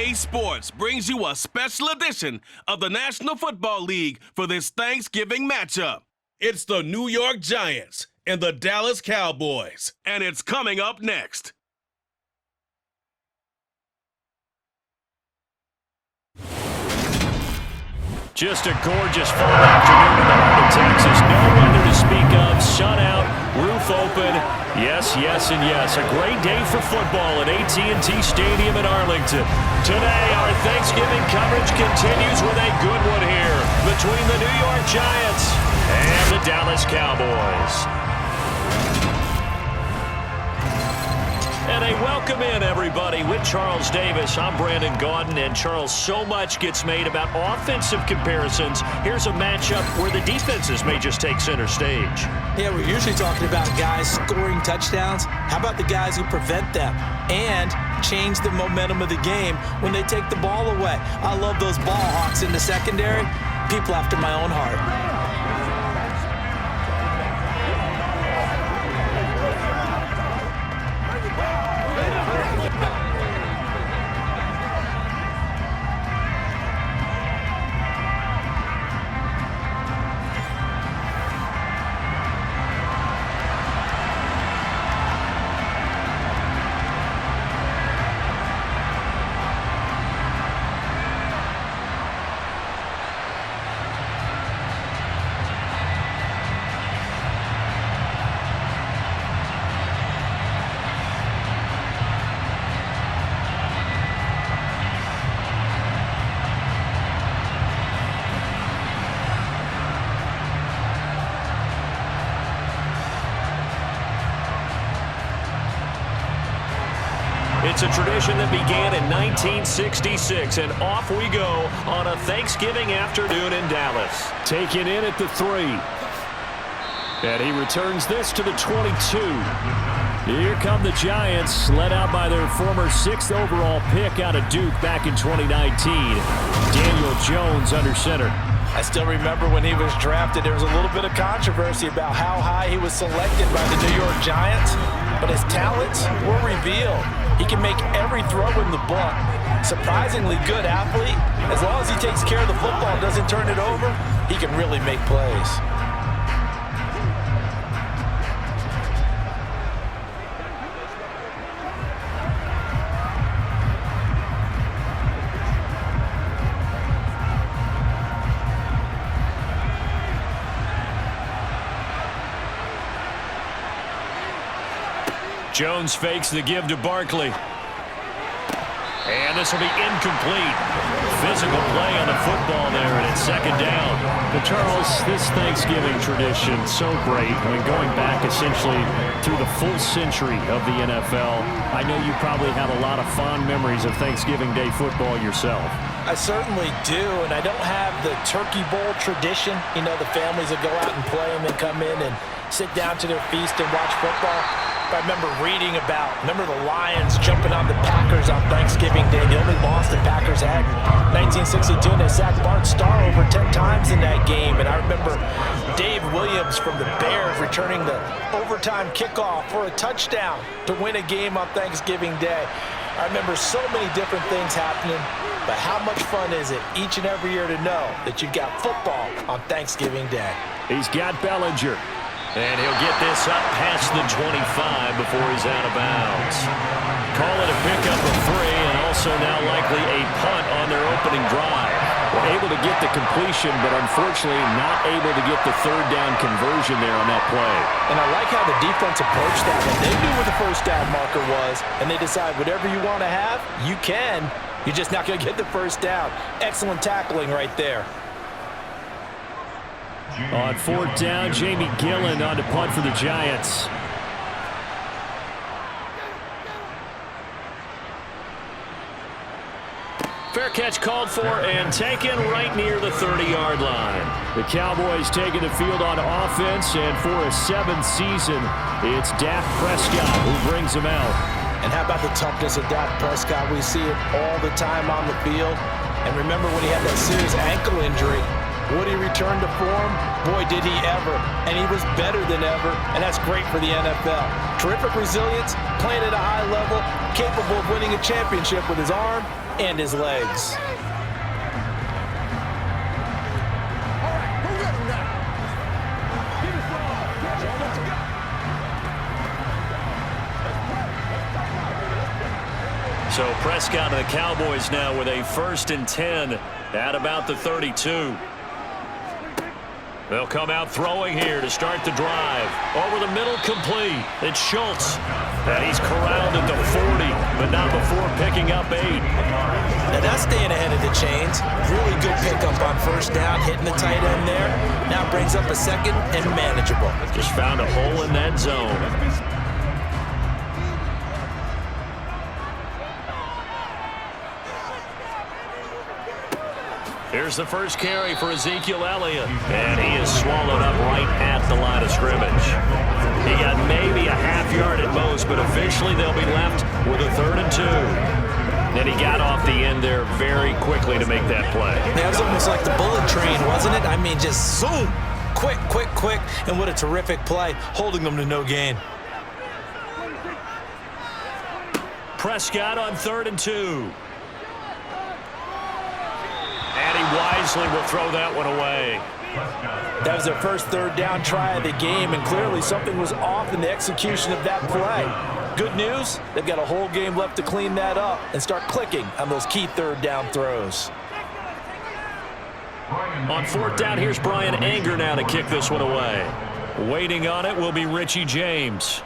EA Sports brings you a special edition of the National Football League for this Thanksgiving matchup. It's the New York Giants and the Dallas Cowboys, and it's coming up next. Just a gorgeous fall afternoon in the heart of Texas. No weather to speak of. Sun out, roof open. Yes, yes, and yes. A great day for football at AT&T Stadium in Arlington. Today, our Thanksgiving coverage continues with a good one here between the New York Giants and the Dallas Cowboys. And a welcome in, everybody, with Charles Davis. I'm Brandon Gaudin, and Charles, so much gets made about offensive comparisons. Here's a matchup where the defenses may just take center stage. Yeah, we're usually talking about guys scoring touchdowns. How about the guys who prevent them and change the momentum of the game when they take the ball away? I love those ball hawks in the secondary. People after my own heart. It's a tradition that began in 1966, and off we go on a Thanksgiving afternoon in Dallas. Taken in at the 3. And he returns this to the 22. Here come the Giants, led out by their former 6th overall pick out of Duke back in 2019. Daniel Jones under center. I still remember when he was drafted, there was a little bit of controversy about how high he was selected by the New York Giants, but his talents were revealed. He can make every throw in the book. Surprisingly good athlete. As long as he takes care of the football and doesn't turn it over, he can really make plays. Jones fakes the give to Barkley. And this will be incomplete. Physical play on the football there, and it's second down. But Charles, this Thanksgiving tradition, so great. I mean, going back essentially through the full century of the NFL, I know you probably have a lot of fond memories of Thanksgiving Day football yourself. I certainly do, and I don't have the Turkey Bowl tradition. You know, the families that go out and play and then come in and sit down to their feast and watch football. I remember reading about, the Lions jumping on the Packers on Thanksgiving Day. The only loss the Packers had in 1962, and they sacked Bart Starr over 10 times in that game. And I remember Dave Williams from the Bears returning the overtime kickoff for a touchdown to win a game on Thanksgiving Day. I remember so many different things happening, but how much fun is it each and every year to know that you've got football on Thanksgiving Day? He's got Bellinger. And he'll get this up past the 25 before he's out of bounds. Call it a pickup of 3, and also now likely a punt on their opening drive. We're able to get the completion, but unfortunately not able to get the third down conversion there on that play. And I like how the defense approached that one. They knew where the first down marker was, and they decide whatever you want to have, you can. You're just not going to get the first down. Excellent tackling right there. On 4th down, Jamie Gillen on to punt for the Giants. Fair catch called for and taken right near the 30-yard line. The Cowboys taking the field on offense, and for a 7th season, it's Dak Prescott who brings them out. And how about the toughness of Dak Prescott? We see it all the time on the field. And remember when he had that serious ankle injury, would he return to form? Boy, did he ever. And he was better than ever, and that's great for the NFL. Terrific resilience, playing at a high level, capable of winning a championship with his arm and his legs. So Prescott and the Cowboys now with a 1st and 10 at about the 32. They'll come out throwing here to start the drive. Over the middle, complete. It's Schultz. And he's corralled at the 40, but not before picking up 8. Now that's staying ahead of the chains. Really good pickup on 1st down, hitting the tight end there. Now brings up a 2nd and manageable. Just found a hole in that zone. Here's the first carry for Ezekiel Elliott. And he is swallowed up right at the line of scrimmage. He got maybe a half yard at most, but officially they'll be left with a 3rd and 2. And he got off the end there very quickly to make that play. That was almost like the bullet train, wasn't it? I mean, just zoom. Quick, quick, quick. And what a terrific play, holding them to no gain. Prescott on 3rd and 2. And he wisely will throw that one away. That was their first 3rd down try of the game, and clearly something was off in the execution of that play. Good news, they've got a whole game left to clean that up and start clicking on those key 3rd down throws. On 4th down, here's Brian Anger now to kick this one away. Waiting on it will be Richie James.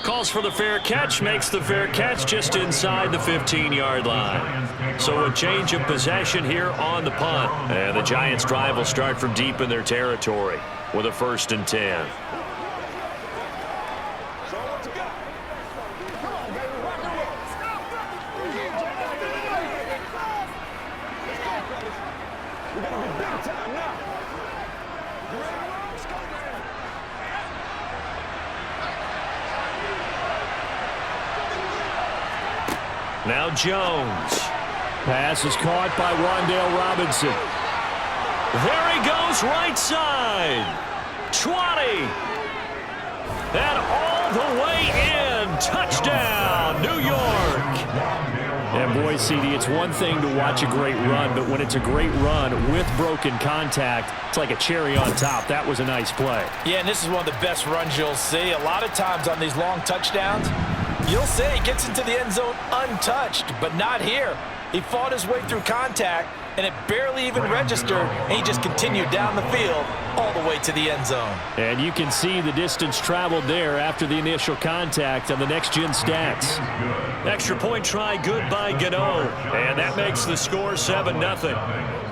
Calls for the fair catch, makes the fair catch just inside the 15-yard line. So a change of possession here on the punt. And the Giants' drive will start from deep in their territory with a 1st and 10. Now Jones. Pass is caught by Wan'Dale Robinson. There he goes, right side. 20. And all the way in. Touchdown, New York. And boy, CD, it's one thing to watch a great run, but when it's a great run with broken contact, it's like a cherry on top. That was a nice play. Yeah, and this is one of the best runs you'll see. A lot of times on these long touchdowns, you'll say he gets into the end zone untouched, but not here. He fought his way through contact, and it barely even registered, and he just continued down the field all the way to the end zone. And you can see the distance traveled there after the initial contact on the next-gen stats. Extra point try good by Gano, and that makes the score 7-0.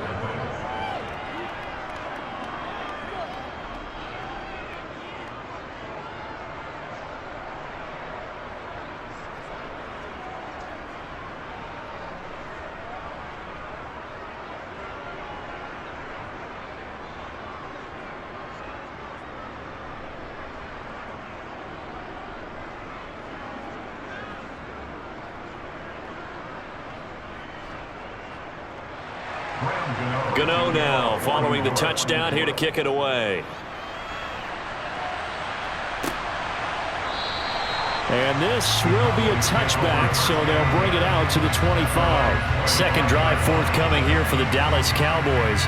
Gano now following the touchdown here to kick it away. And this will be a touchback, so they'll bring it out to the 25. Second drive forthcoming here for the Dallas Cowboys.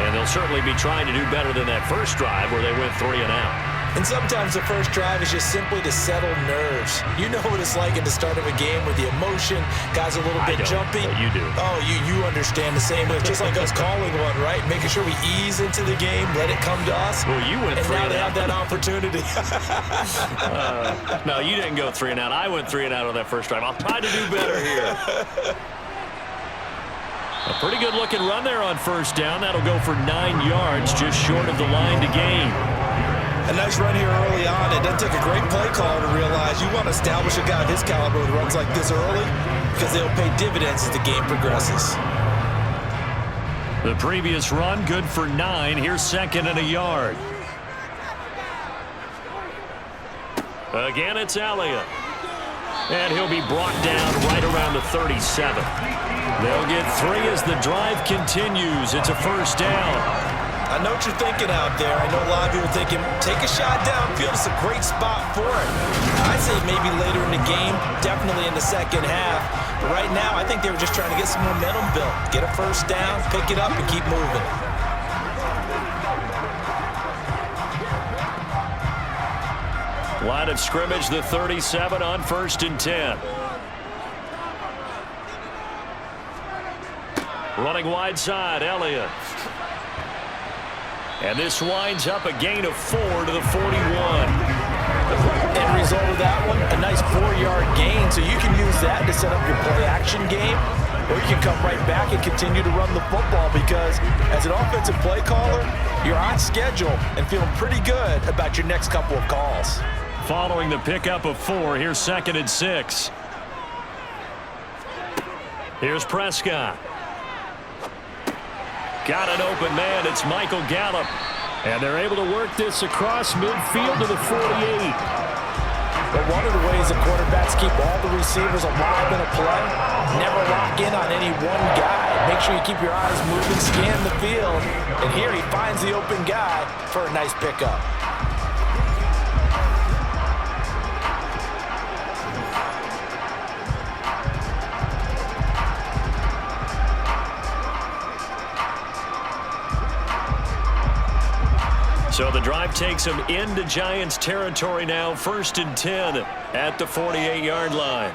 And they'll certainly be trying to do better than that first drive where they went 3 and out. And sometimes the first drive is just simply to settle nerves. You know what it's like at the start of a game with the emotion. Guys a little bit jumpy. You do. Oh, you understand the same way. Just like us calling one, right? Making sure we ease into the game, let it come to us. Well, you went 3 and out. And now they have that opportunity. No, you didn't go 3 and out. I went 3 and out on that first drive. I'll try to do better here. A pretty good looking run there on first down. That'll go for 9 yards, just short of the line to gain. A nice run here early on. It doesn't take a great play call to realize you want to establish a guy of his caliber with runs like this early because they'll pay dividends as the game progresses. The previous run, good for 9. Here's 2nd and a yard. Again, it's Elliott. And he'll be brought down right around the 37. They'll get 3 as the drive continues. It's a first down. I know what you're thinking out there. I know a lot of people are thinking, take a shot downfield. It's a great spot for it. I'd say maybe later in the game, definitely in the second half. But right now, I think they were just trying to get some momentum built. Get a first down, pick it up, and keep moving. Line of scrimmage, the 37 on 1st and 10. Running wide side, Elliott. And this winds up a gain of 4 to the 41. End result of that one, a nice 4-yard gain. So you can use that to set up your play-action game, or you can come right back and continue to run the football because as an offensive play caller, you're on schedule and feeling pretty good about your next couple of calls. Following the pickup of 4, here's 2nd and 6. Here's Prescott. Got an open man. It's Michael Gallup. And they're able to work this across midfield to the 48. But one of the ways the quarterbacks keep all the receivers alive in a play, never lock in on any one guy. Make sure you keep your eyes moving, scan the field. And here he finds the open guy for a nice pickup. So the drive takes them into Giants territory now. 1st and 10 at the 48-yard line.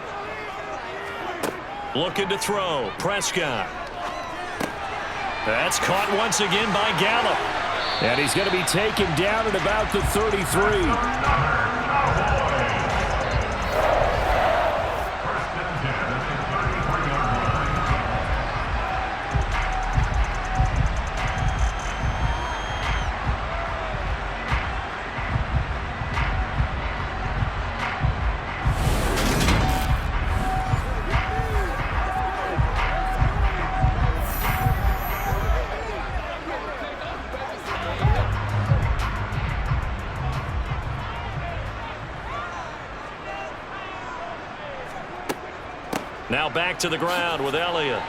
Looking to throw. Prescott. That's caught once again by Gallup. And he's going to be taken down at about the 33. Now back to the ground with Elliott.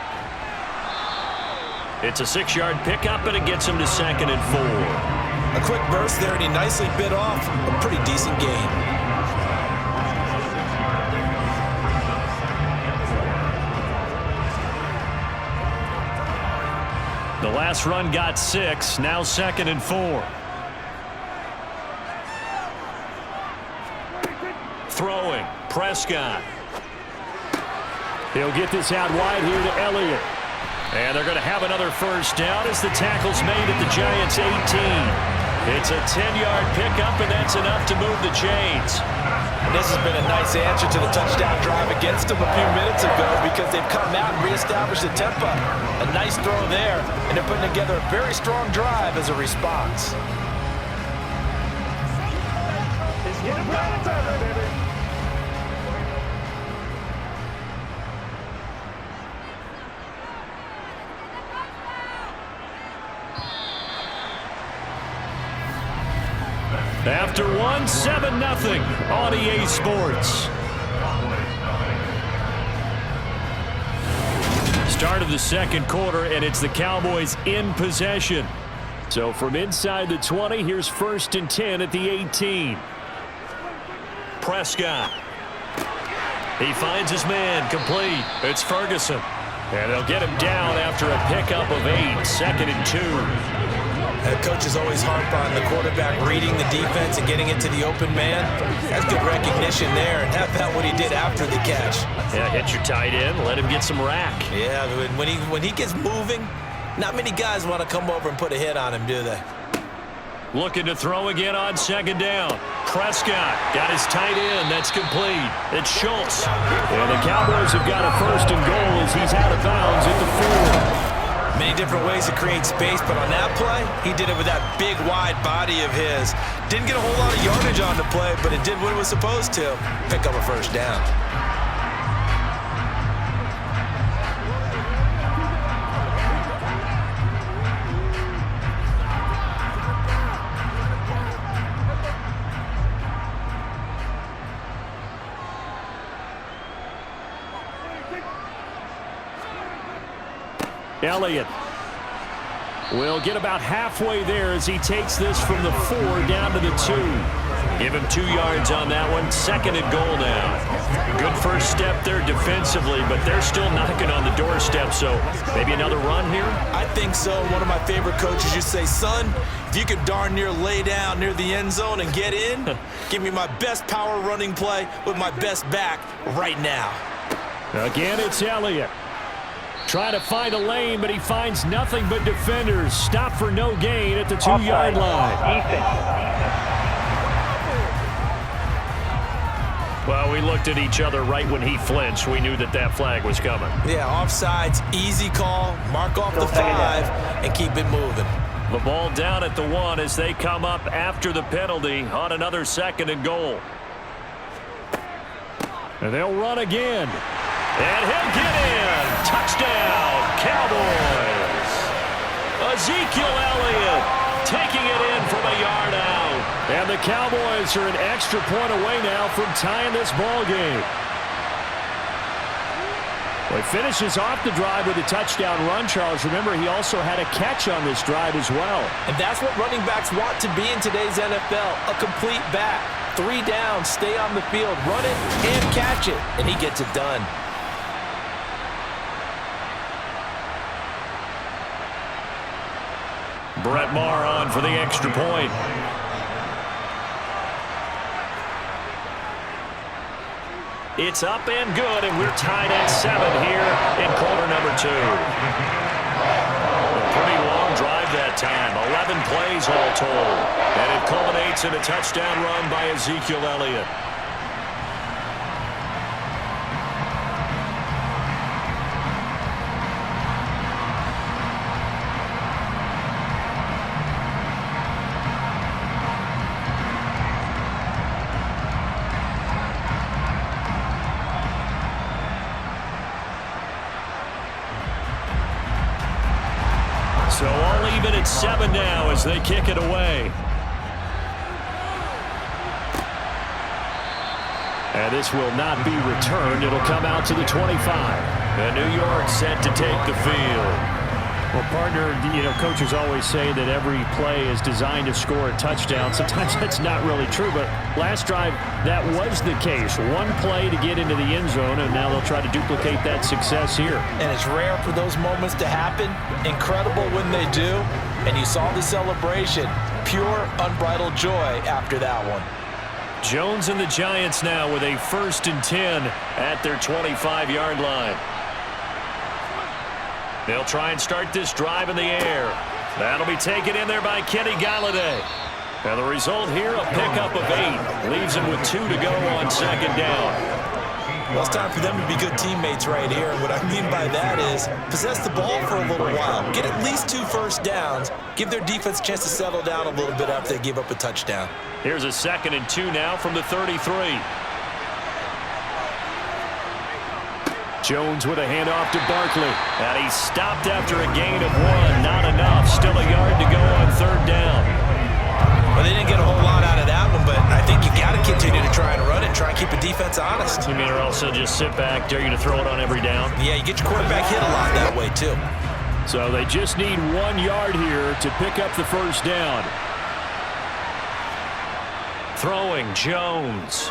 It's a 6-yard pickup, and it gets him to 2nd and 4. A quick burst there, and he nicely bit off a pretty decent gain. The last run got 6, now 2nd and 4. Throwing, Prescott. He'll get this out wide here to Elliott. And they're going to have another first down as the tackle's made at the Giants' 18. It's a 10-yard pickup, and that's enough to move the chains. And this has been a nice answer to the touchdown drive against them a few minutes ago because they've come out and reestablished the tempo. A nice throw there, and they're putting together a very strong drive as a response. It's getting better, baby. After 1, 7-0 on EA Sports. Start of the second quarter, and it's the Cowboys in possession. So from inside the 20, here's 1st and 10 at the 18. Prescott. He finds his man, complete. It's Ferguson. And they'll get him down after a pickup of 8, 2nd and 2. Coaches always harp on the quarterback reading the defense and getting it to the open man. That's good recognition there, and how about what he did after the catch? Yeah, hit your tight end, let him get some rack. Yeah, when he gets moving, not many guys want to come over and put a hit on him, do they? Looking to throw again on 2nd down. Prescott got his tight end. That's complete. It's Schultz. And the Cowboys have got a 1st and goal as he's out of bounds at the 4. Many different ways to create space, but on that play, he did it with that big, wide body of his. Didn't get a whole lot of yardage on the play, but it did what it was supposed to. Pick up a 1st down. Elliott. We'll get about halfway there as he takes this from the 4 down to the 2. Give him 2 yards on that one. 2nd and goal now. Good first step there defensively, but they're still knocking on the doorstep, so maybe another run here? I think so. One of my favorite coaches used to say, son, if you could darn near lay down near the end zone and get in, give me my best power running play with my best back right now. Again, it's Elliott. Trying to find a lane, but he finds nothing but defenders. Stop for no gain at the 2-yard line. Well, we looked at each other right when he flinched. We knew that that flag was coming. Yeah, offsides, easy call, mark off the 5, and keep it moving. The ball down at the 1 as they come up after the penalty on another 2nd and goal. And they'll run again. And he'll get in. Touchdown, Cowboys. Ezekiel Elliott taking it in from a yard out. And the Cowboys are an extra point away now from tying this ball game. Well, he finishes off the drive with a touchdown run, Charles. Remember, he also had a catch on this drive as well. And that's what running backs want to be in today's NFL, a complete back. 3 down, stay on the field, run it and catch it, and he gets it done. Brett Maher on for the extra point. It's up and good, and we're tied at 7 here in quarter number 2. A pretty long drive that time, 11 plays all told. And it culminates in a touchdown run by Ezekiel Elliott. So all even at 7 now as they kick it away. And this will not be returned. It'll come out to the 25. And New York set to take the field. Well, partner, coaches always say that every play is designed to score a touchdown. Sometimes that's not really true, but last drive, that was the case. One play to get into the end zone, and now they'll try to duplicate that success here. And it's rare for those moments to happen. Incredible when they do. And you saw the celebration. Pure, unbridled joy after that one. Jones and the Giants now with a 1st and 10 at their 25-yard line. They'll try and start this drive in the air. That'll be taken in there by Kenny Golladay. And the result here, a pickup of 8. Leaves him with 2 to go on 2nd down. Well, it's time for them to be good teammates right here. And what I mean by that is possess the ball for a little while. Get at least 2 first downs. Give their defense a chance to settle down a little bit after they give up a touchdown. Here's a 2nd and 2 now from the 33. Jones with a handoff to Barkley. And he's stopped after a gain of 1. Not enough. Still a yard to go on 3rd down. Well, they didn't get a whole lot out of that one, but I think you got to continue to try and run it and try and keep the defense honest. You mean or else they'll just sit back, dare you to throw it on every down? Yeah, you get your quarterback hit a lot that way, too. So they just need 1 yard here to pick up the 1st down. Throwing Jones.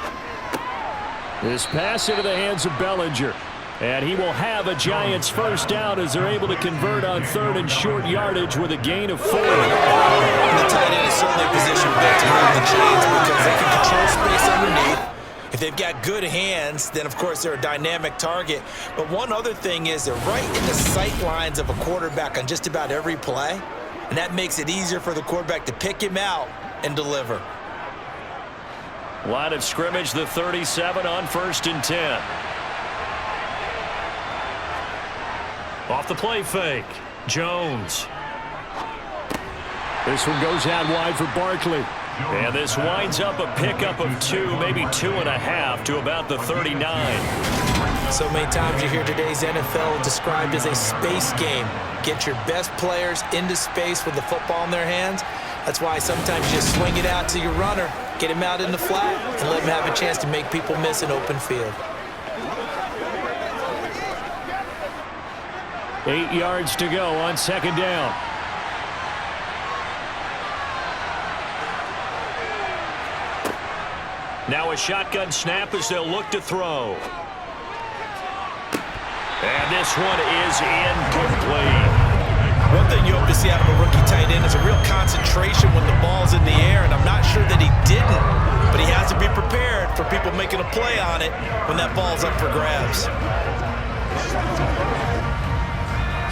This pass into the hands of Bellinger. And he will have a Giants 1st down as they're able to convert on 3rd and short yardage with a gain of 4. The tight end is certainly a position built to hold the chains because they can control space underneath. If they've got good hands, then, of course, they're a dynamic target. But one other thing is they're right in the sight lines of a quarterback on just about every play. And that makes it easier for the quarterback to pick him out and deliver. Line of scrimmage, the 37 on 1st and 10. Off the play fake, Jones. This one goes out wide for Barkley. And this winds up a pickup of 2, maybe 2.5 to about the 39. So many times you hear today's NFL described as a space game. Get your best players into space with the football in their hands. That's why sometimes you just swing it out to your runner, get him out in the flat, and let him have a chance to make people miss an open field. 8 yards to go on 2nd down. Now a shotgun snap as they'll look to throw. And this one is incomplete. One thing you hope to see out of a rookie tight end is a real concentration when the ball's in the air, and I'm not sure that he didn't, but he has to be prepared for people making a play on it when that ball's up for grabs.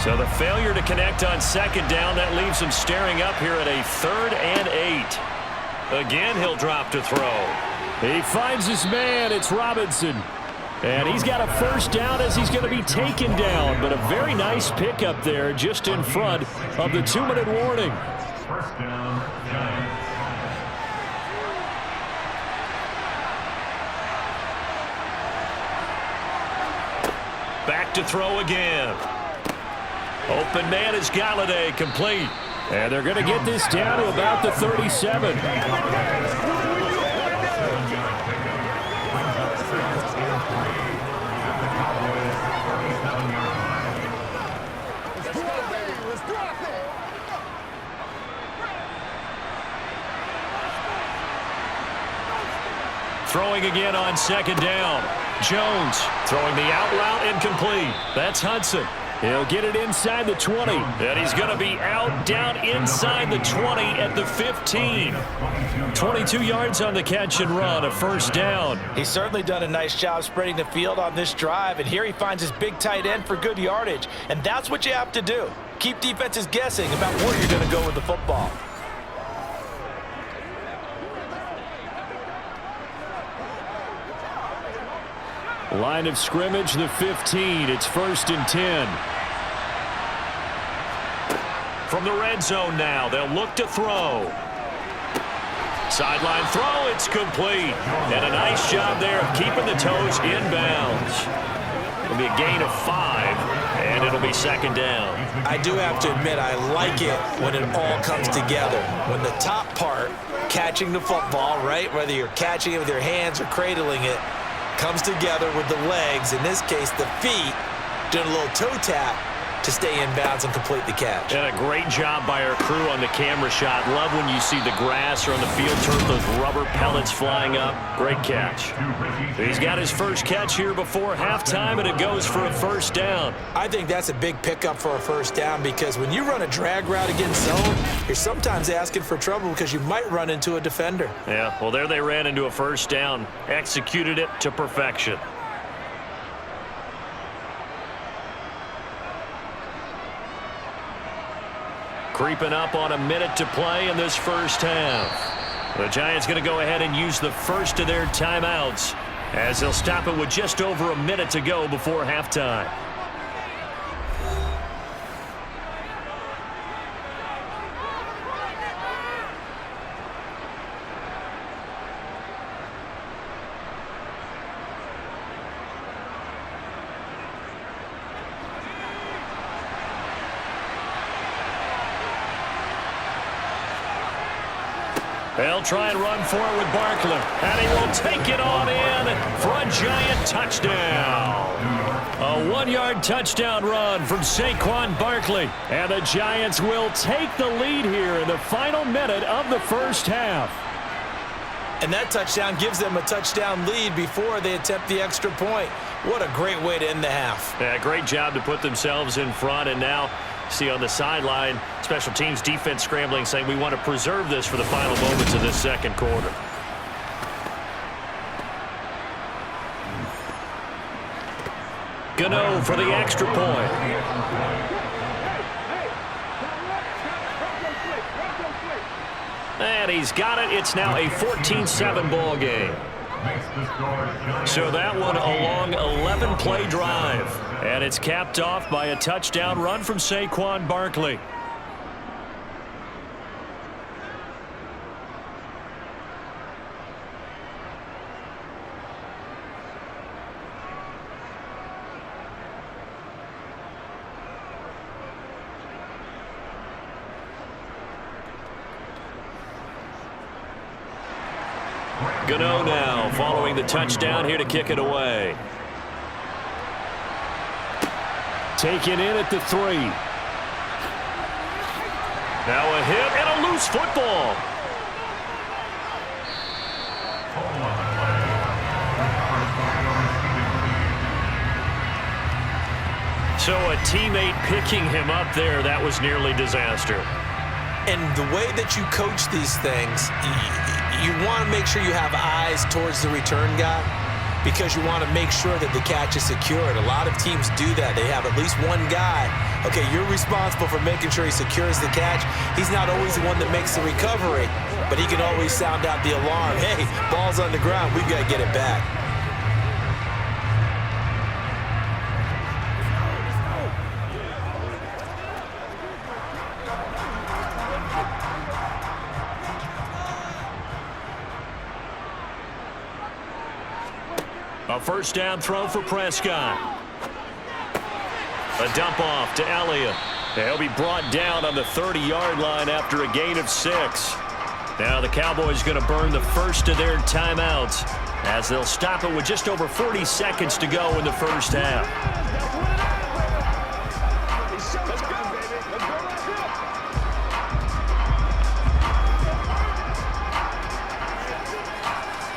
So the failure to connect on second down, that leaves him staring up here at a 3rd and 8. Again, he'll drop to throw. He finds his man. It's Robinson. And he's got a first down as he's going to be taken down. But a very nice pickup there just in front of the 2-minute warning. First down, Giants. Back to throw again. Open man is Galladay, complete. And they're going to get this down to about the 37. Throwing again on second down. Jones throwing the out route, incomplete. That's Hudson. He'll get it inside the 20. And he's going to be out down inside the 20 at the 15. 22 yards on the catch and run, a first down. He's certainly done a nice job spreading the field on this drive, and here he finds his big tight end for good yardage. And that's what you have to do. Keep defenses guessing about where you're going to go with the football. Line of scrimmage, the 15. It's 1st and 10. From the red zone now, they'll look to throw. Sideline throw, it's complete. And a nice job there of keeping the toes inbounds. It'll be a gain of 5, and it'll be second down. I do have to admit, I like it when it all comes together. When the top part, catching the football, right, whether you're catching it with your hands or cradling it, comes together with the legs, in this case the feet, doing a little toe tap to stay in bounds and complete the catch. And a great job by our crew on the camera shot. Love when you see the grass or on the field turf, those rubber pellets flying up. Great catch. He's got his first catch here before halftime, and it goes for a first down. I think that's a big pickup for a first down, because when you run a drag route against zone, you're sometimes asking for trouble because you might run into a defender. Yeah, well, there they ran into a first down. Executed it to perfection. Creeping up on a minute to play in this first half. The Giants going to go ahead and use the first of their timeouts as they'll stop it with just over a minute to go before halftime. They'll try and run for it with Barkley. And he will take it on in for a Giant touchdown. A 1-yard touchdown run from Saquon Barkley. And the Giants will take the lead here in the final minute of the first half. And that touchdown gives them a touchdown lead before they attempt the extra point. What a great way to end the half. Yeah, great job to put themselves in front, and now see on the sideline, special teams defense scrambling, saying we want to preserve this for the final moments of this second quarter. Gano for the extra point. And he's got it. It's now a 14-7 ball game. So that one a long 11-play drive. And it's capped off by a touchdown run from Saquon Barkley. Gano now following the touchdown here to kick it away. Taken in at the 3. Now a hit and a loose football. So a teammate picking him up there, that was nearly disaster. And the way that you coach these things, you want to make sure you have eyes towards the return guy because you want to make sure that the catch is secured. A lot of teams do that. They have at least one guy. Okay, you're responsible for making sure he secures the catch. He's not always the one that makes the recovery, but he can always sound out the alarm. Hey, ball's on the ground. We've got to get it back. A first down throw for Prescott. A dump off to Elliott. He'll be brought down on the 30-yard line after a gain of 6. Now the Cowboys going to burn the first of their timeouts as they'll stop it with just over 40 seconds to go in the first half.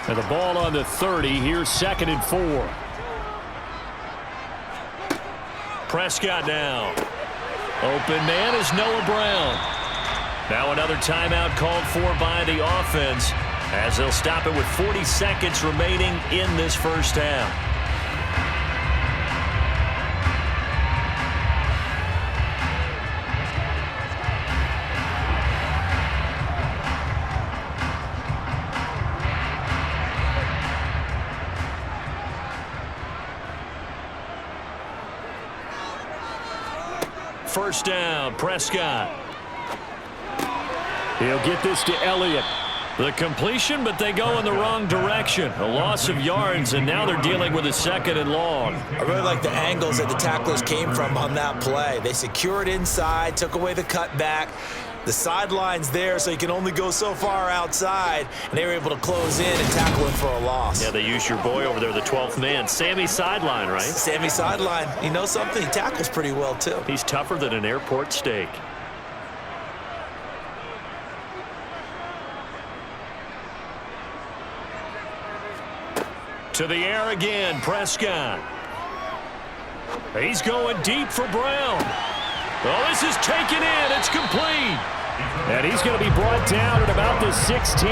And the ball on the 30. Here's 2nd and 4. Prescott now. Open man is Noah Brown. Now another timeout called for by the offense as they'll stop it with 40 seconds remaining in this first half. First down, Prescott. He'll get this to Elliott. The completion, but they go in the wrong direction. A loss of yards, and now they're dealing with a 2nd and long. I really like the angles that the tacklers came from on that play. They secured inside, took away the cutback. The sideline's there, so you can only go so far outside, and they were able to close in and tackle him for a loss. Yeah, they used your boy over there, the 12th man, Sammy Sideline, right? Sammy Sideline. You know something? He tackles pretty well, too. He's tougher than an airport steak. To the air again, Prescott. He's going deep for Brown. Oh, this is taken in. It's complete. And he's going to be brought down at about the 16.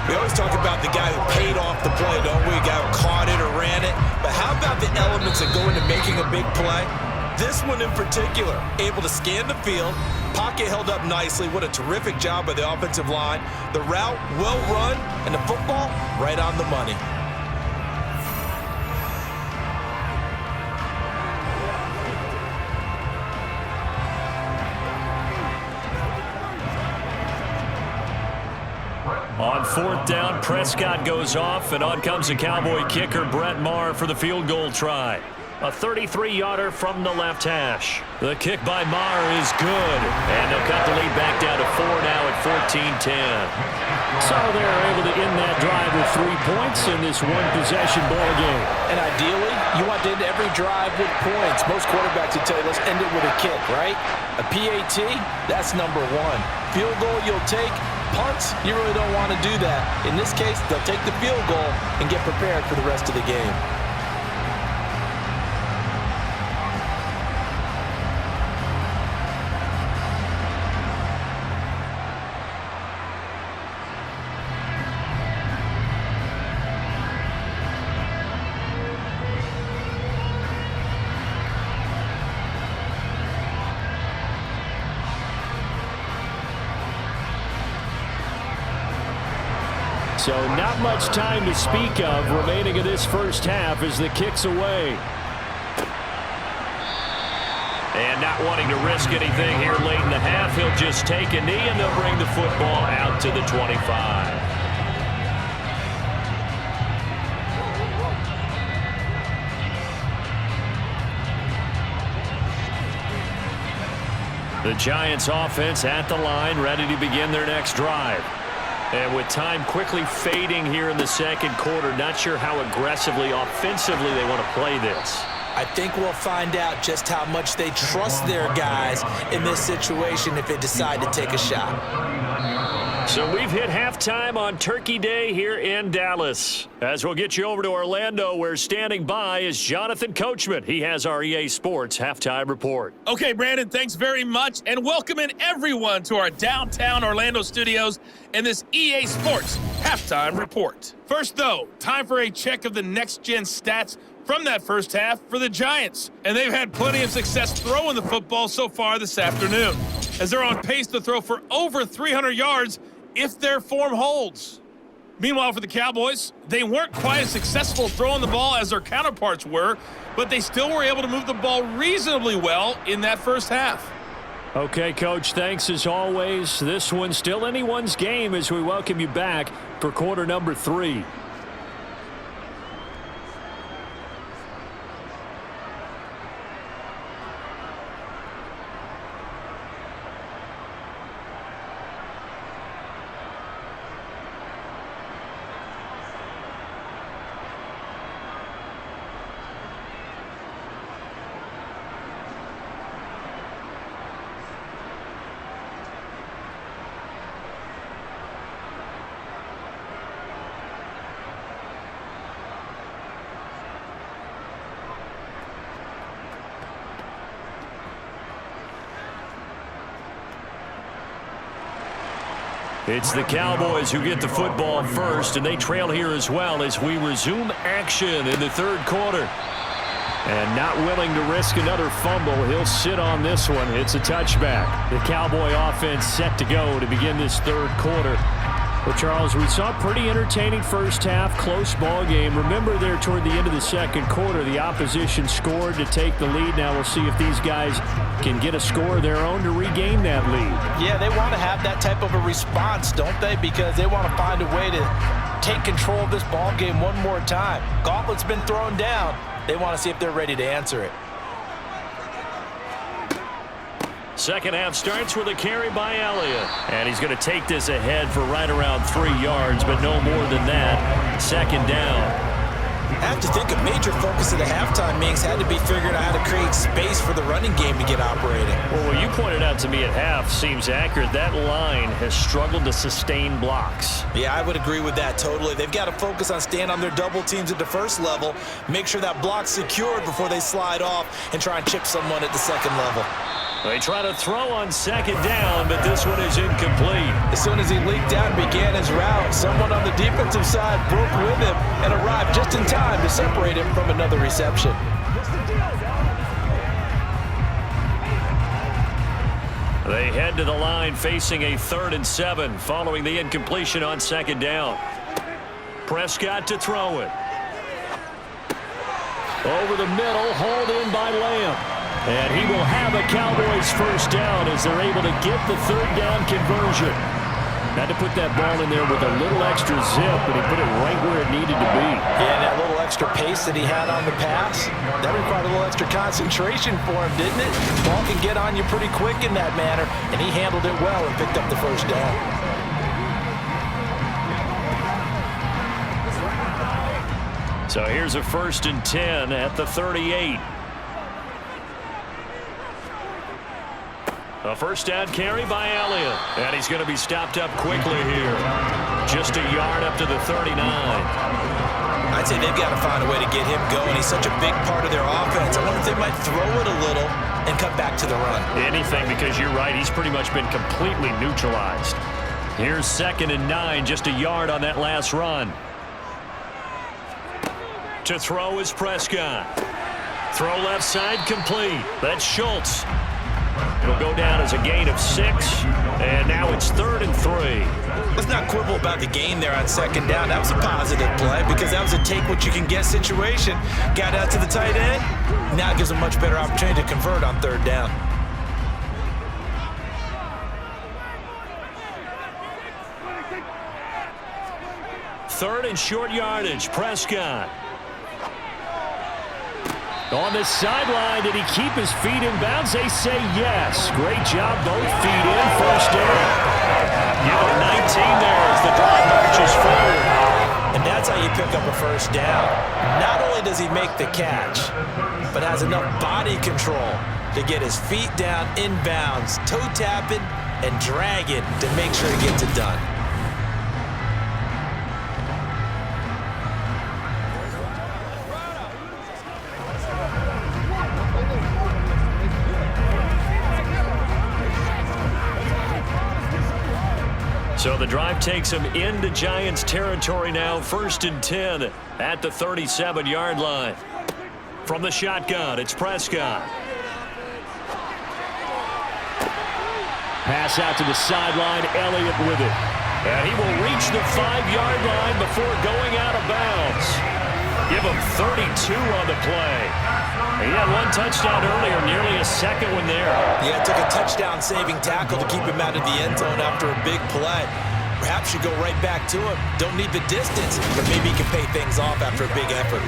We always talk about the guy who paid off the play, don't we? A guy who caught it or ran it. But how about the elements that go into making a big play? This one in particular, able to scan the field, pocket held up nicely. What a terrific job by the offensive line. The route, well run, and the football, right on the money. On 4th down, Prescott goes off, and on comes the Cowboy kicker, Brett Maher, for the field goal try. A 33-yarder from the left hash. The kick by Maher is good, and they'll cut the lead back down to 4 now at 14-10. So they're able to end that drive with 3 points in this one-possession ball game. And ideally, you want to end every drive with points. Most quarterbacks would tell you, let's end it with a kick, right? A PAT, that's number 1. Field goal you'll take. Punts, you really don't want to do that. In this case, they'll take the field goal and get prepared for the rest of the game. So not much time to speak of remaining in this first half as the kick's away. And not wanting to risk anything here late in the half, he'll just take a knee and they'll bring the football out to the 25. The Giants offense at the line, ready to begin their next drive. And with time quickly fading here in the second quarter, not sure how aggressively, offensively they want to play this. I think we'll find out just how much they trust their guys in this situation if they decide to take a shot. So we've hit halftime on Turkey Day here in Dallas. As we'll get you over to Orlando, where standing by is Jonathan Coachman. He has our EA Sports halftime report. Okay, Brandon, thanks very much, and welcome in everyone to our downtown Orlando studios and this EA Sports halftime report. First, though, time for a check of the next-gen stats from that first half for the Giants. And they've had plenty of success throwing the football so far this afternoon, as they're on pace to throw for over 300 yards if their form holds. Meanwhile, for the Cowboys, they weren't quite as successful throwing the ball as their counterparts were, but they still were able to move the ball reasonably well in that first half. Okay, Coach, thanks as always. This one's still anyone's game as we welcome you back for quarter number 3. It's the Cowboys who get the football first, and they trail here as well as we resume action in the third quarter. And not willing to risk another fumble, he'll sit on this one. It's a touchback. The Cowboy offense set to go to begin this third quarter. Well, Charles, we saw a pretty entertaining first half, close ball game. Remember there toward the end of the second quarter, the opposition scored to take the lead. Now we'll see if these guys can get a score of their own to regain that lead. Yeah, they want to have that type of a response, don't they? Because they want to find a way to take control of this ball game one more time. Gauntlet's been thrown down. They want to see if they're ready to answer it. Second half starts with a carry by Elliott. And he's going to take this ahead for right around 3 yards, but no more than that. Second down. I have to think a major focus of the halftime meetings had to be figuring out how to create space for the running game to get operating. Well, what you pointed out to me at half seems accurate. That line has struggled to sustain blocks. Yeah, I would agree with that totally. They've got to focus on staying on their double teams at the first level, make sure that block's secured before they slide off and try and chip someone at the second level. They try to throw on second down, but this one is incomplete. As soon as he leaked out and began his route, someone on the defensive side broke with him and arrived just in time to separate him from another reception. They head to the line facing a 3rd and 7 following the incompletion on second down. Prescott to throw it. Over the middle, hauled in by Lamb. And he will have a Cowboys first down as they're able to get the third down conversion. Had to put that ball in there with a little extra zip, but he put it right where it needed to be. Yeah, that little extra pace that he had on the pass, that required a little extra concentration for him, didn't it? Ball can get on you pretty quick in that manner, and he handled it well and picked up the first down. So here's a 1st and 10 at the 38. A first down carry by Elliott. And he's going to be stopped up quickly here. Just a yard up to the 39. I'd say they've got to find a way to get him going. He's such a big part of their offense. I wonder if they might throw it a little and cut back to the run. Anything, because you're right. He's pretty much been completely neutralized. Here's 2nd and 9, just a yard on that last run. To throw is Prescott. Throw left side complete. That's Schultz. It'll go down as a gain of 6, and now it's 3rd and 3. Let's not quibble about the gain there on second down. That was a positive play because that was a take-what-you-can-get situation. Got out to the tight end. Now it gives a much better opportunity to convert on 3rd down. Third and short yardage, Prescott. On the sideline, did he keep his feet in bounds? They say yes. Great job, both feet in, first down. Give him 19 there as the drive marches forward. And that's how you pick up a first down. Not only does he make the catch, but has enough body control to get his feet down in bounds, toe tapping and dragging to make sure he gets it done. So the drive takes him into Giants territory now, 1st and 10 at the 37-yard line. From the shotgun, it's Prescott. Pass out to the sideline, Elliott with it. And he will reach the 5-yard line before going out of bounds. Give him 32 on the play. He had one touchdown earlier, nearly a second one there. Yeah, it took a touchdown-saving tackle to keep him out of the end zone after a big play. Perhaps you go right back to him. Don't need the distance, but maybe he can pay things off after a big effort.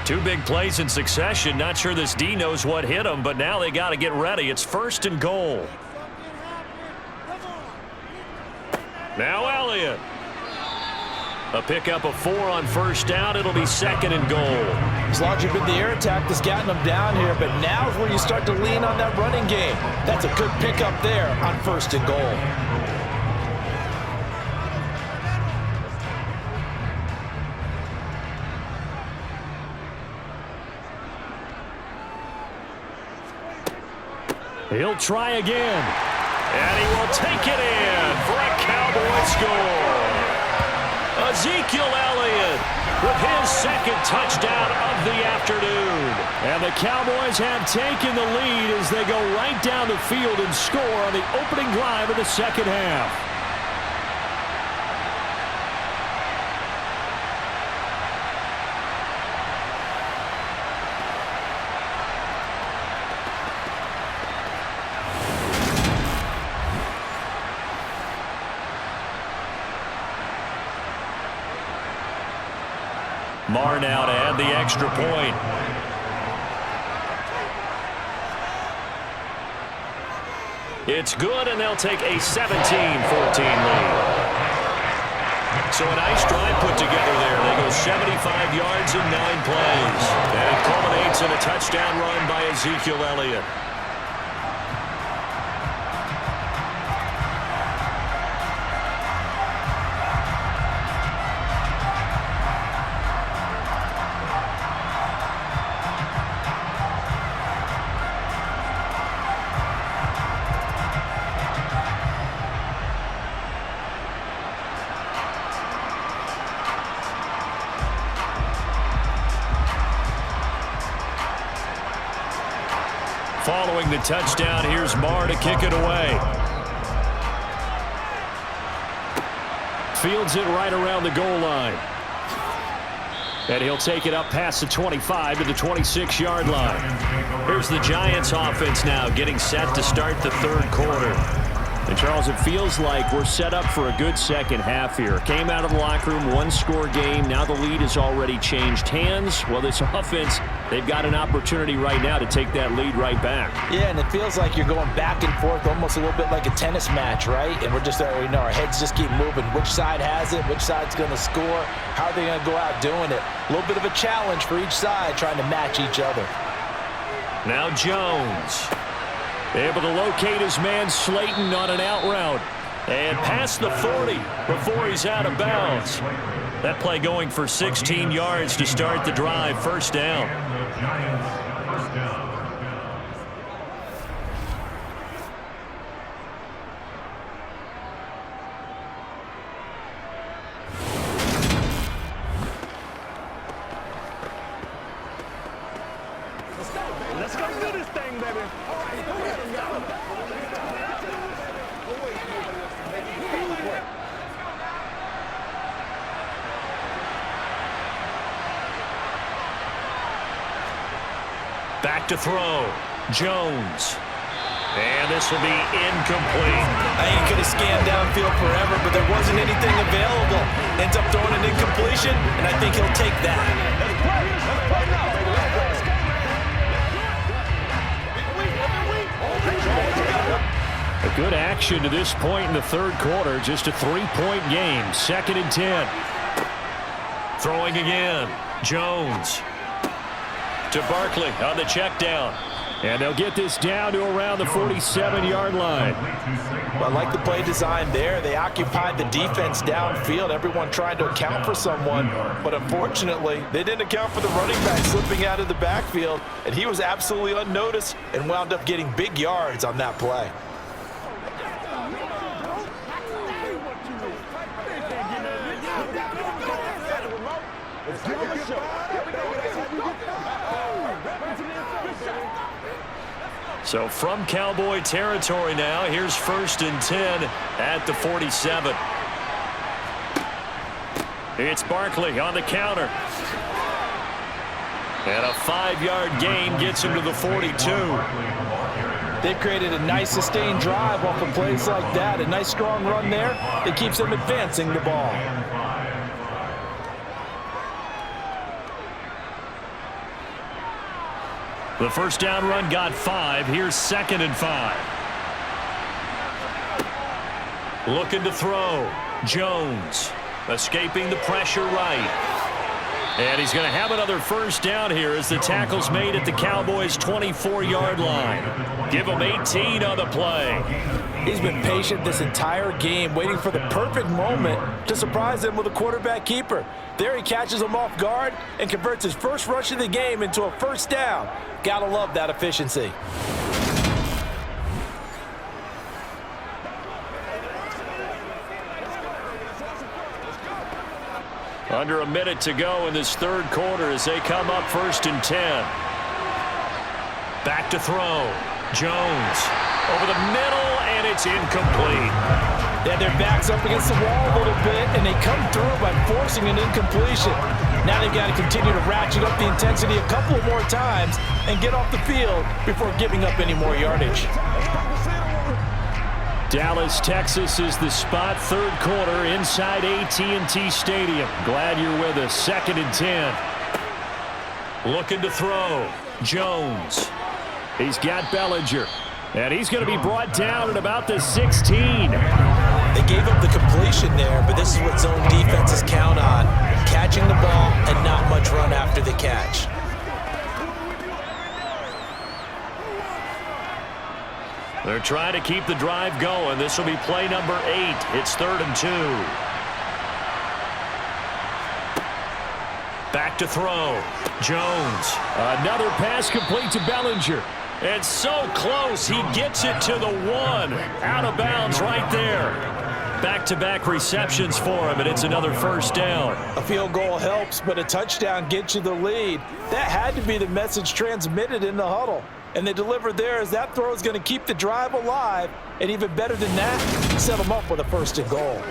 Two big plays in succession. Not sure this D knows what hit him, but now they got to get ready. It's 1st and goal. Now Elliott. A pickup of 4 on 1st down. It'll be 2nd and goal. As long as you've been the air attack that's gotten them down here, but now is where you start to lean on that running game. That's a good pickup there on 1st and goal. He'll try again. And he will take it in for a Cowboy score. Ezekiel Elliott with his 2nd touchdown of the afternoon. And the Cowboys have taken the lead as they go right down the field and score on the opening drive of the 2nd half. Marr now to add the extra point. It's good, and they'll take a 17-14 lead. So a nice drive put together there. They go 75 yards in 9 plays. And it culminates in a touchdown run by Ezekiel Elliott. Following the touchdown, here's Marr to kick it away. Fields it right around the goal line. And he'll take it up past the 25 to the 26-yard line. Here's the Giants offense now getting set to start the 3rd quarter. And Charles, it feels like we're set up for a good 2nd half here. Came out of the locker room, 1-score game. Now the lead has already changed hands. Well, this offense, they've got an opportunity right now to take that lead right back. Yeah, and it feels like you're going back and forth almost a little bit like a tennis match, right? And we're just, our heads just keep moving. Which side has it? Which side's going to score? How are they going to go out doing it? A little bit of a challenge for each side trying to match each other. Now Jones. Able to locate his man Slayton on an out route. And past the 40 before he's out of bounds. That play going for 16 yards to start the drive. 1st down. Let's go do this thing, baby. Back to throw. Jones. And this will be incomplete. I ain't going to scan downfield forever, but there wasn't anything available. Ends up throwing an incompletion, and I think he'll take that. A good action to this point in the 3rd quarter. Just a 3-point game. 2nd and 10. Throwing again. Jones. to Barkley on the check down. And they'll get this down to around the 47-yard line. Well, I like the play design there. They occupied the defense downfield, everyone trying to account for someone. But unfortunately, they didn't account for the running back slipping out of the backfield, and he was absolutely unnoticed and wound up getting big yards on that play. So from Cowboy territory now, here's 1st and 10 at the 47. It's Barkley on the counter. And a 5-yard gain gets him to the 42. They've created a nice sustained drive off of plays like that. A nice strong run there that keeps them advancing the ball. The first down run got 5. Here's 2nd and 5. Looking to throw. Jones escaping the pressure right. And he's going to have another first down here as the tackle's made at the Cowboys' 24-yard line. Give him 18 on the play. He's been patient this entire game, waiting for the perfect moment to surprise them with a quarterback keeper. There he catches him off guard and converts his first rush of the game into a first down. Gotta love that efficiency. Under a minute to go in this third quarter as they come up 1st and 10. Back to throw. Jones over the middle, and it's incomplete. Yeah, their back's up against the wall a little bit, and they come through by forcing an incompletion. Now they've got to continue to ratchet up the intensity a couple of more times and get off the field before giving up any more yardage. Dallas, Texas is the spot, third quarter inside AT&T Stadium. Glad you're with us. 2nd and 10. Looking to throw. Jones. He's got Bellinger. And he's going to be brought down at about the 16. They gave up the completion there, but this is what zone defenses count on. Catching the ball and not much run after the catch. They're trying to keep the drive going. This will be play number 8. It's 3rd and 2. Back to throw. Jones. Another pass complete to Bellinger. And so close. He gets it to the 1. Out of bounds right there. Back-to-back receptions for him, and it's another first down. A field goal helps, but a touchdown gets you the lead. That had to be the message transmitted in the huddle. And they delivered there as that throw is going to keep the drive alive. And even better than that, set them up with a 1st and goal.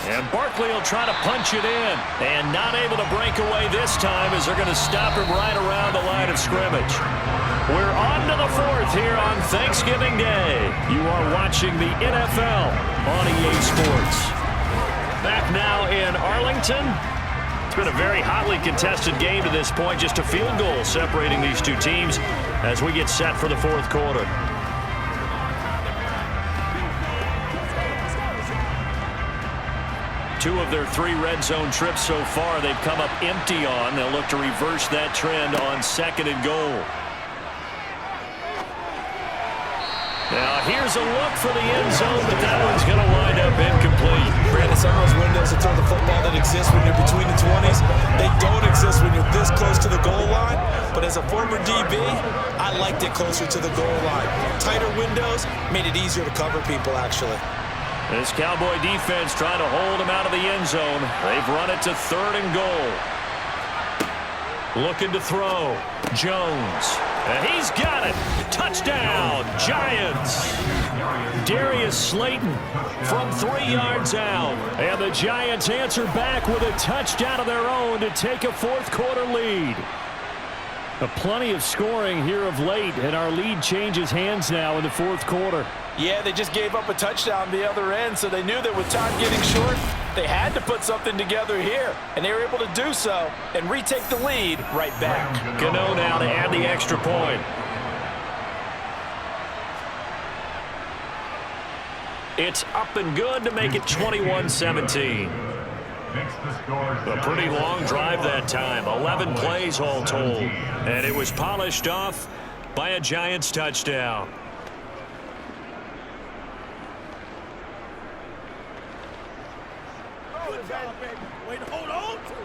And Barkley will try to punch it in. And not able to break away this time as they're going to stop him right around the line of scrimmage. We're on to the 4th here on Thanksgiving Day. You are watching the NFL on EA Sports. Back now in Arlington. It's been a very hotly contested game to this point. Just a field goal separating these two teams as we get set for the 4th quarter. Two of their 3 red zone trips so far they've come up empty on. They'll look to reverse that trend on 2nd and goal. Now here's a look for the end zone, but that one's going to wind up incomplete. Brandon, some of those windows to throw the football that exist when you're between the 20s, they don't exist when you're this close to the goal line. But as a former DB, I liked it closer to the goal line. Tighter windows made it easier to cover people, actually. This Cowboy defense trying to hold him out of the end zone. They've run it to 3rd and goal. Looking to throw. Jones. And he's got it. Touchdown, Giants. Darius Slayton from 3 yards out. And the Giants answer back with a touchdown of their own to take a 4th quarter lead. Plenty of scoring here of late, and our lead changes hands now in the 4th quarter. Yeah, they just gave up a touchdown the other end, so they knew that with time getting short, they had to put something together here, and they were able to do so and retake the lead right back. Gano now to add the extra point. It's up and good to make it 21-17. A pretty long drive that time. 11 plays all told. And it was polished off by a Giants touchdown. Wait, hold on to it.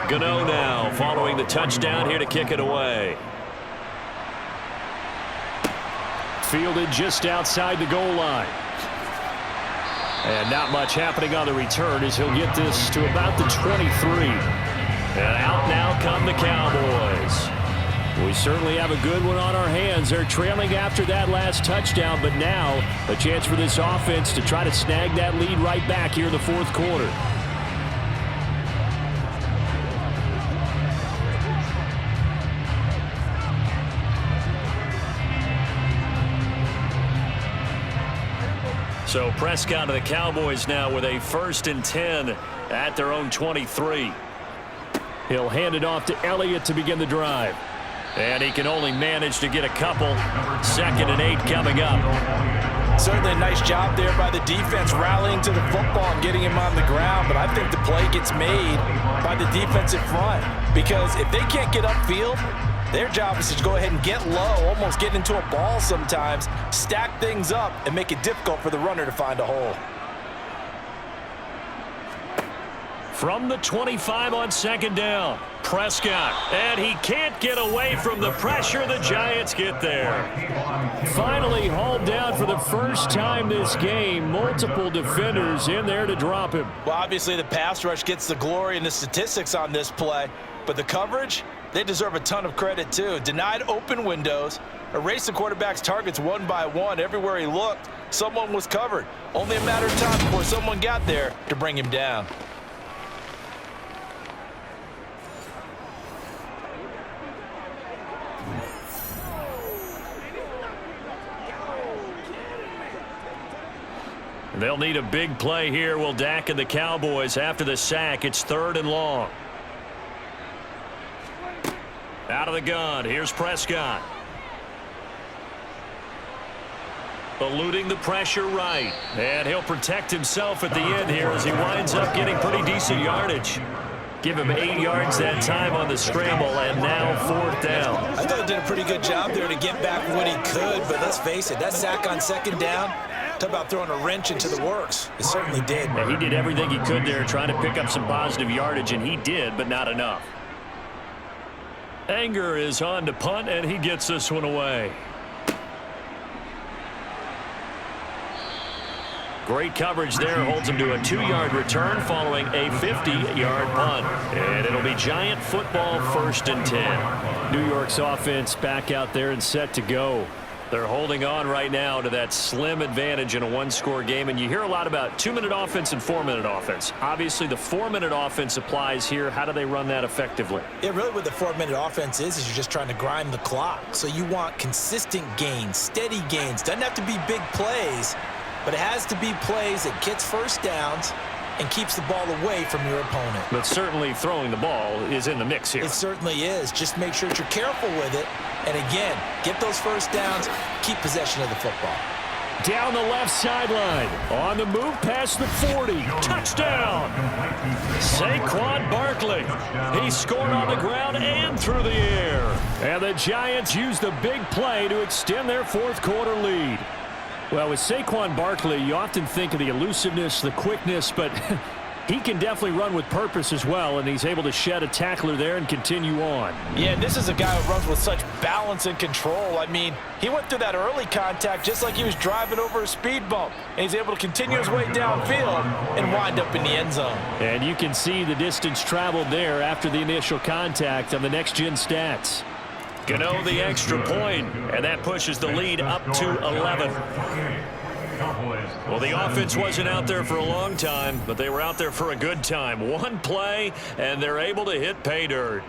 Gano now following the touchdown here to kick it away. Fielded just outside the goal line. And not much happening on the return as he'll get this to about the 23. And out now come the Cowboys. We certainly have a good one on our hands. They're trailing after that last touchdown, but now a chance for this offense to try to snag that lead right back here in the fourth quarter. So Prescott of the Cowboys now with a 1st and 10 at their own 23. He'll hand it off to Elliott to begin the drive. And he can only manage to get a couple. 2nd and 8 coming up. Certainly a nice job there by the defense rallying to the football and getting him on the ground. But I think the play gets made by the defensive front. Because if they can't get upfield, their job is to go ahead and get low, almost get into a ball sometimes, stack things up, and make it difficult for the runner to find a hole. From the 25 on 2nd down, Prescott. And he can't get away from the pressure. The Giants get there. Finally hauled down for the first time this game. Multiple defenders in there to drop him. Well, obviously the pass rush gets the glory and the statistics on this play, but the coverage, they deserve a ton of credit too. Denied open windows, erased the quarterback's targets one by one. Everywhere he looked, someone was covered. Only a matter of time before someone got there to bring him down. They'll need a big play here, will Dak and the Cowboys. After the sack, it's 3rd and long. Out of the gun, here's Prescott. Eluding the pressure right. And he'll protect himself at the end here as he winds up getting pretty decent yardage. Give him 8 yards that time on the scramble, and now 4th down. I thought he did a pretty good job there to get back what he could, but let's face it, that sack on 2nd down, talk about throwing a wrench into the works. It certainly did. Yeah, he did everything he could there trying to pick up some positive yardage, and he did, but not enough. Anger is on to punt, and he gets this one away. Great coverage there, holds him to a 2-yard return following a 50-yard punt. And it'll be Giant football, 1st and 10. New York's offense back out there and set to go. They're holding on right now to that slim advantage in a 1-score game. And you hear a lot about 2-minute offense and 4-minute offense. Obviously, the 4-minute offense applies here. How do they run that effectively? Yeah, really what the 4-minute offense is you're just trying to grind the clock. So you want consistent gains, steady gains. Doesn't have to be big plays, but it has to be plays that gets first downs and keeps the ball away from your opponent. But certainly throwing the ball is in the mix here. It certainly is. Just make sure that you're careful with it. And again, get those first downs, keep possession of the football. Down the left sideline. On the move past the 40. Touchdown! Saquon Barkley. He scored on the ground and through the air. And the Giants used the big play to extend their 4th quarter lead. Well, with Saquon Barkley, you often think of the elusiveness, the quickness, but He can definitely run with purpose as well, and he's able to shed a tackler there and continue on. Yeah, and this is a guy who runs with such balance and control. I mean, he went through that early contact just like he was driving over a speed bump, and he's able to continue his way downfield and wind up in the end zone. And you can see the distance traveled there after the initial contact on the next-gen stats. Gano the extra point, and that pushes the lead up to 11. Well, the offense wasn't out there for a long time, but they were out there for a good time. One play, and they're able to hit pay dirt.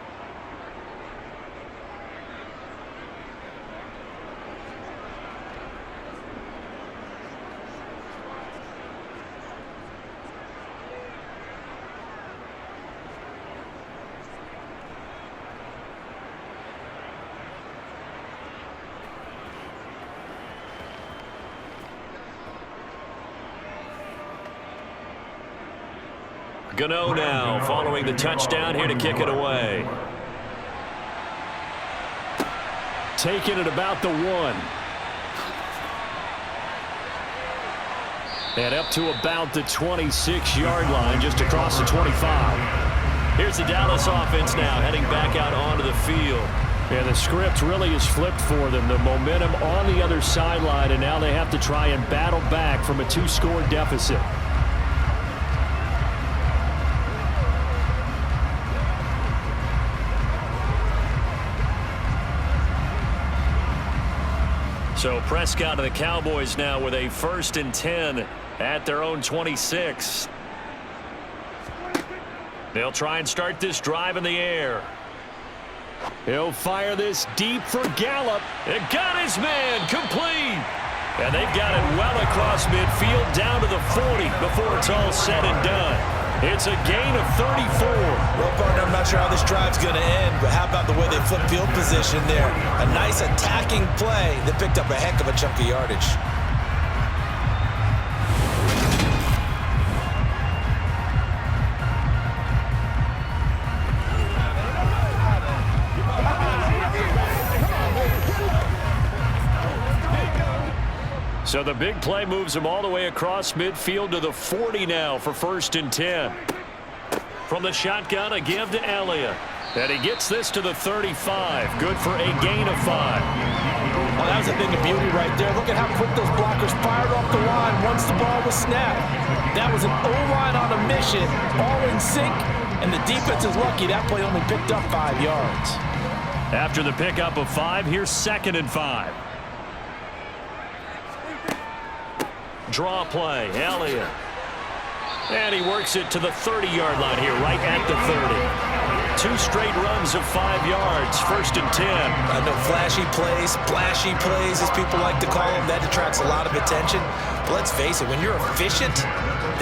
Gano now following the touchdown here to kick it away. Taking it about the 1. And up to about the 26-yard line, just across the 25. Here's the Dallas offense now heading back out onto the field. And the script really is flipped for them. The momentum on the other sideline, and now they have to try and battle back from a 2-score deficit. So Prescott and the Cowboys now with a 1st and 10 at their own 26. They'll try and start this drive in the air. He'll fire this deep for Gallup. It got his man complete. And they've got it well across midfield down to the 40 before it's all said and done. It's a gain of 34. Well, partner, I'm not sure how this drive's going to end, but how about the way they flip field position there? A nice attacking play that picked up a heck of a chunk of yardage. So the big play moves him all the way across midfield to the 40 now for 1st and 10. From the shotgun, a give to Elliott. And he gets this to the 35. Good for a gain of 5. Well, that was a thing of beauty right there. Look at how quick those blockers fired off the line once the ball was snapped. That was an O-line on a mission, all in sync, and the defense is lucky that play only picked up 5 yards. After the pickup of 5, here's 2nd and 5. Draw play, Elliott. And he works it to the 30-yard line here, right at the 30. 2 straight runs of 5 yards, 1st and 10. I know flashy plays, splashy plays, as people like to call them, that attracts a lot of attention. But let's face it, when you're efficient,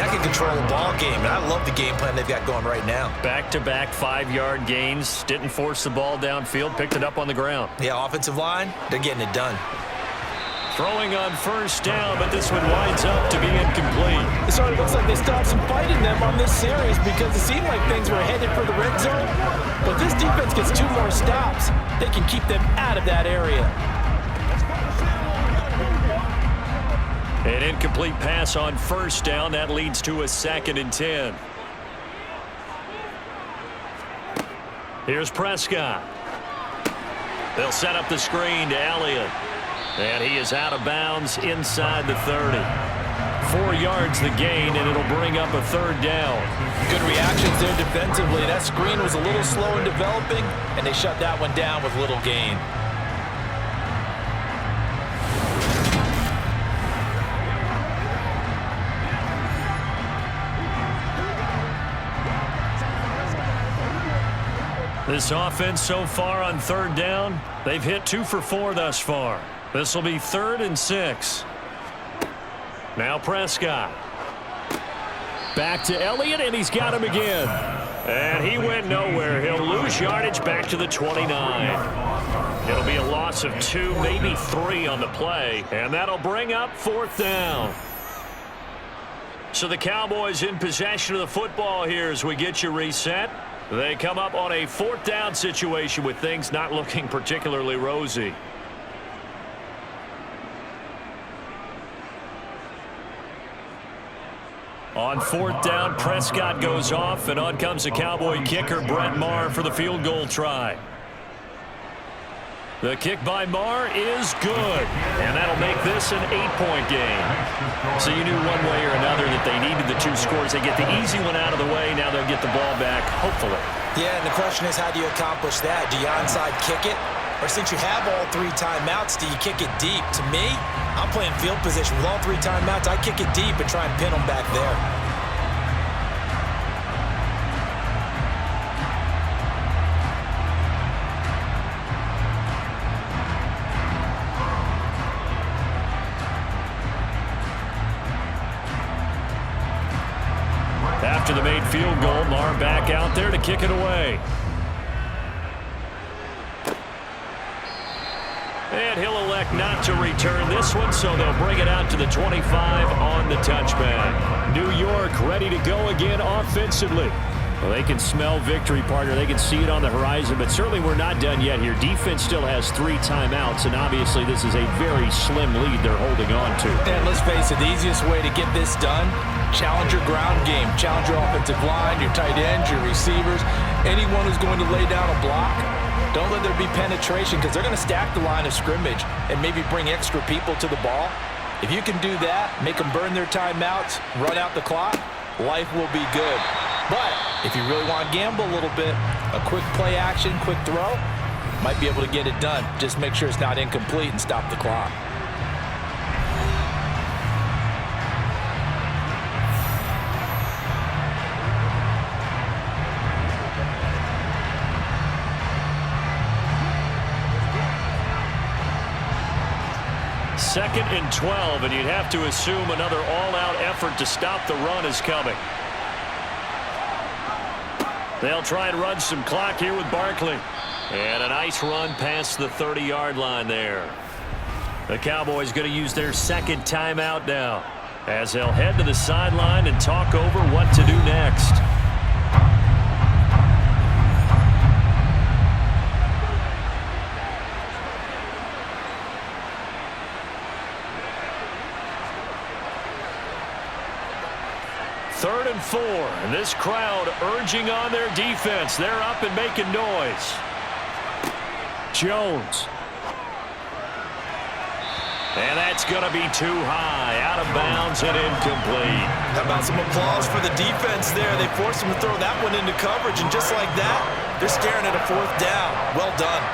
that can control a ball game. And I love the game plan they've got going right now. Back-to-back 5-yard gains. Didn't force the ball downfield, picked it up on the ground. Yeah, offensive line, they're getting it done. Throwing on 1st down, but this one winds up to be incomplete. It sort of looks like they still have some fight in them on this series because it seemed like things were headed for the red zone. But this defense gets 2 more stops. They can keep them out of that area. An incomplete pass on 1st down. That leads to a 2nd and 10. Here's Prescott. They'll set up the screen to Elliott. And he is out of bounds inside the 30. 4 yards the gain, and it'll bring up a 3rd down. Good reactions there defensively. That screen was a little slow in developing, and they shut that one down with little gain. This offense so far on 3rd down, they've hit 2 for 4 thus far. This will be 3rd and 6. Now Prescott. Back to Elliott, and he's got him again. And he went nowhere. He'll lose yardage back to the 29. It'll be a loss of 2, maybe 3 on the play. And that'll bring up 4th down. So the Cowboys in possession of the football here as we get you reset. They come up on a 4th down situation with things not looking particularly rosy. On 4th down, Prescott goes off, and on comes the Cowboy kicker, Brett Maher, for the field goal try. The kick by Maher is good, and that'll make this an 8-point game. So you knew one way or another that they needed the 2 scores. They get the easy one out of the way. Now they'll get the ball back, hopefully. Yeah, and the question is, how do you accomplish that? Do you onside kick it? Or since you have all 3 timeouts, do you kick it deep? To me, I'm playing field position with all 3 timeouts. I kick it deep and try and pin them back there. After the made field goal, Maher back out there to kick it away. And he'll elect not to return this one, so they'll bring it out to the 25 on the touchback. New York ready to go again offensively. Well, they can smell victory, partner. They can see it on the horizon, but certainly we're not done yet here. Defense still has 3 timeouts, and obviously this is a very slim lead they're holding on to. And let's face it, the easiest way to get this done, challenge your ground game. Challenge your offensive line, your tight ends, your receivers, anyone who's going to lay down a block. Don't let there be penetration, because they're going to stack the line of scrimmage and maybe bring extra people to the ball. If you can do that, make them burn their timeouts, run out the clock, life will be good. But if you really want to gamble a little bit, a quick play action, quick throw, might be able to get it done. Just make sure it's not incomplete and stop the clock. Second and 12, and you'd have to assume another all-out effort to stop the run is coming. They'll try and run some clock here with Barkley. And a nice run past the 30-yard line there. The Cowboys going to use their second timeout now, as they'll head to the sideline and talk over what to do next. Third and 4, and this crowd urging on their defense. They're up and making noise. Jones. And that's going to be too high, out of bounds and incomplete. How about some applause for the defense there? They forced him to throw that one into coverage, and just like that, they're staring at a 4th down. Well done.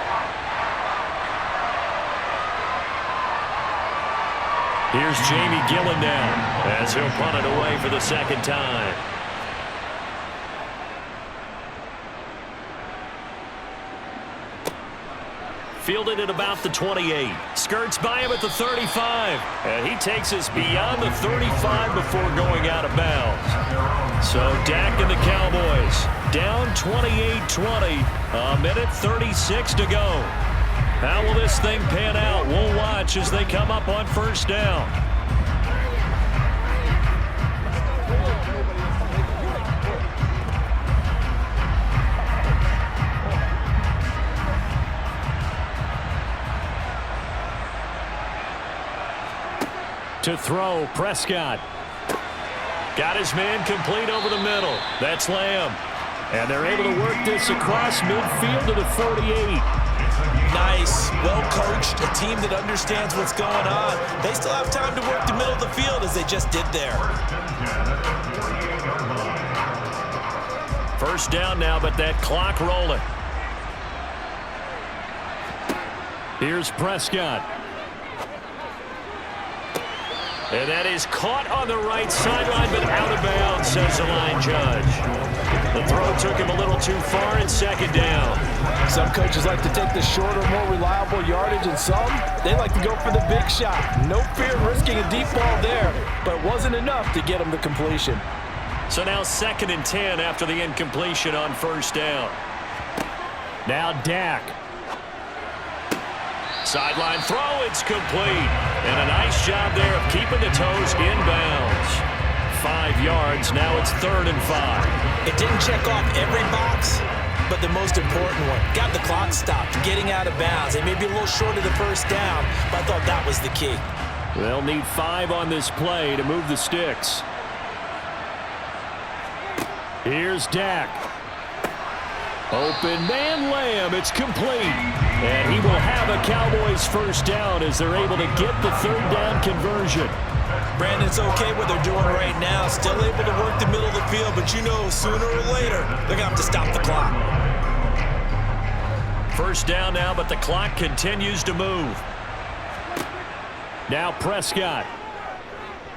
Here's Jamie Gillen now, as he'll punt it away for the second time. Fielded at about the 28. Skirts by him at the 35. And he takes us beyond the 35 before going out of bounds. So Dak and the Cowboys down 28-20. A minute 36 to go. How will this thing pan out? We'll watch as they come up on first down. To throw, Prescott. Got his man complete over the middle. That's Lamb. And they're able to work this across midfield to the 48. Nice, well-coached, a team that understands what's going on. They still have time to work the middle of the field as they just did there. First down now, but that clock rolling. Here's Prescott. And that is caught on the right sideline, but out of bounds, says the line judge. The throw took him a little too far, and second down. Some coaches like to take the shorter, more reliable yardage, and some, they like to go for the big shot. No fear of risking a deep ball there, but it wasn't enough to get him the completion. So now 2nd and 10 after the incompletion on first down. Now Dak. Sideline throw, it's complete. And a nice job there of keeping the toes inbounds. 5 yards, now it's 3rd and 5. It didn't check off every box, but the most important one. Got the clock stopped, getting out of bounds. They may be a little short of the first down, but I thought that was the key. They'll need 5 on this play to move the sticks. Here's Dak. Open man Lamb. It's complete. And he will have a Cowboys first down as they're able to get the third down conversion. Brandon, it's okay what they're doing right now. Still able to work the middle of the field, but you know sooner or later they're going to have to stop the clock. First down now, but the clock continues to move. Now Prescott.